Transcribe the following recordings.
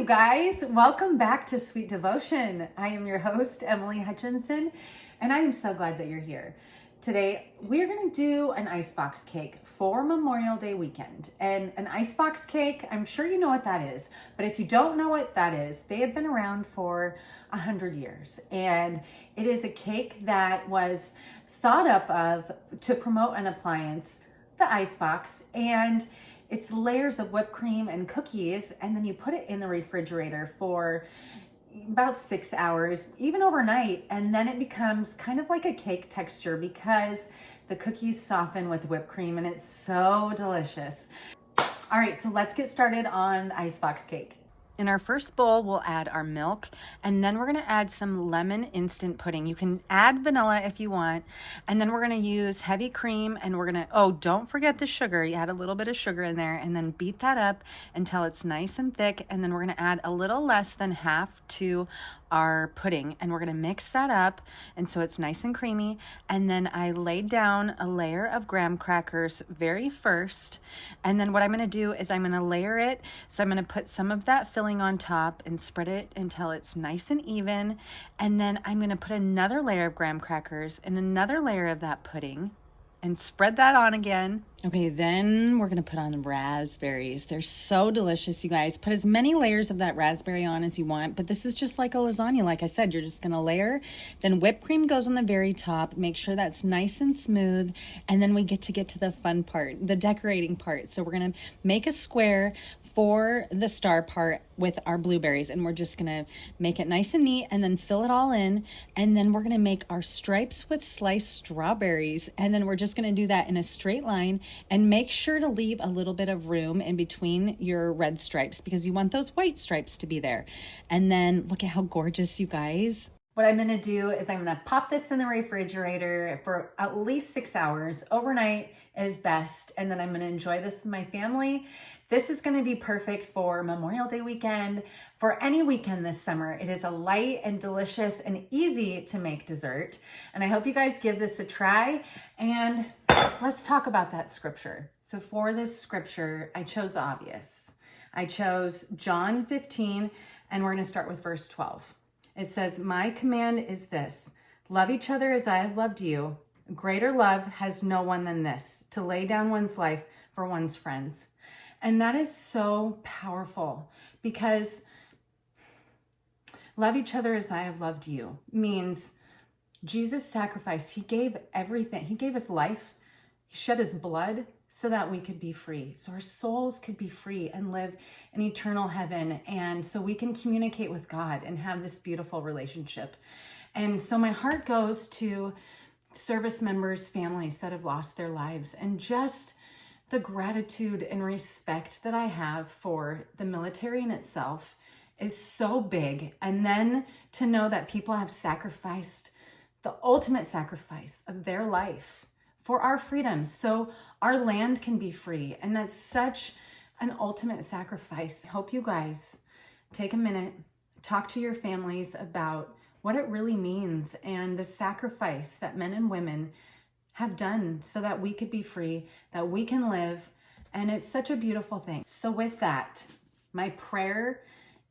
you guys. Welcome back to Sweet Devotion. I am your host, Emily Hutchinson, and I am so glad that you're here. Today, we're going to do an icebox cake for Memorial Day weekend. And an icebox cake, I'm sure you know what that is, but if you don't know what that is, they have been around for 100 years. And it is a cake that was thought up of to promote an appliance, the icebox, and it's layers of whipped cream and cookies, and then you put it in the refrigerator for about 6 hours, even overnight, and then it becomes kind of like a cake texture because the cookies soften with whipped cream, and it's so delicious. All right, so let's get started on the icebox cake. In our first bowl, we'll add our milk, and then we're gonna add some lemon instant pudding. You can add vanilla if you want, and then we're gonna use heavy cream, and we're gonna, oh, don't forget the sugar. You add a little bit of sugar in there, and then beat that up until it's nice and thick, and then we're gonna add a little less than half to our pudding, and we're gonna mix that up, and so it's nice and creamy. And then I laid down a layer of graham crackers very first, and then what I'm gonna do is I'm gonna layer it. So I'm gonna put some of that filling on top and spread it until it's nice and even, and then I'm gonna put another layer of graham crackers and another layer of that pudding and spread that on again. Okay, then we're gonna put on raspberries. They're so delicious, you guys. Put as many layers of that raspberry on as you want, but this is just like a lasagna. Like I said, you're just gonna layer, then whipped cream goes on the very top. Make sure that's nice and smooth, and then we get to the fun part, the decorating part. So we're gonna make a square for the star part with our blueberries, and we're just gonna make it nice and neat and then fill it all in, and then we're gonna make our stripes with sliced strawberries, and then we're just gonna do that in a straight line. And make sure to leave a little bit of room in between your red stripes because you want those white stripes to be there. And then look at how gorgeous, you guys. What I'm gonna do is I'm gonna pop this in the refrigerator for at least 6 hours. Overnight is best. And then I'm gonna enjoy this with my family. This is gonna be perfect for Memorial Day weekend, for any weekend this summer. It is a light and delicious and easy to make dessert. And I hope you guys give this a try. And let's talk about that scripture. So for this scripture, I chose the obvious. I chose John 15, and we're gonna start with verse 12. It says, "My command is this, love each other as I have loved you. Greater love has no one than this, to lay down one's life for one's friends." And that is so powerful because love each other as I have loved you means Jesus sacrificed. He gave everything. He gave his life. He shed his blood so that we could be free. So our souls could be free and live in eternal heaven. And so we can communicate with God and have this beautiful relationship. And so my heart goes to service members, families that have lost their lives, and just the gratitude and respect that I have for the military in itself is so big. And then to know that people have sacrificed the ultimate sacrifice of their life for our freedom, so our land can be free. And that's such an ultimate sacrifice. I hope you guys take a minute, talk to your families about what it really means and the sacrifice that men and women have done so that we could be free, that we can live. And it's such a beautiful thing. So with that, my prayer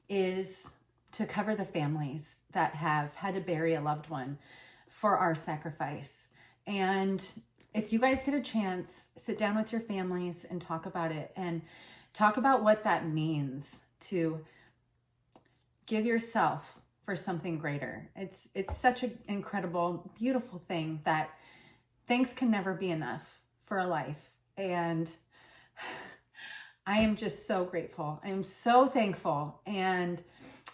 is to cover the families that have had to bury a loved one for our sacrifice. And if you guys get a chance, sit down with your families and talk about it and talk about what that means to give yourself for something greater. It's such an incredible, beautiful thing that things can never be enough for a life. And I am just so grateful. I am so thankful, and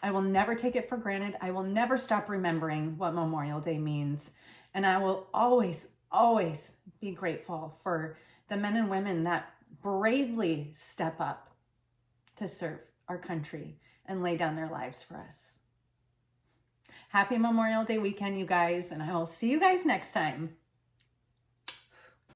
I will never take it for granted. I will never stop remembering what Memorial Day means. And I will always, always be grateful for the men and women that bravely step up to serve our country and lay down their lives for us. Happy Memorial Day weekend, you guys, and I will see you guys next time.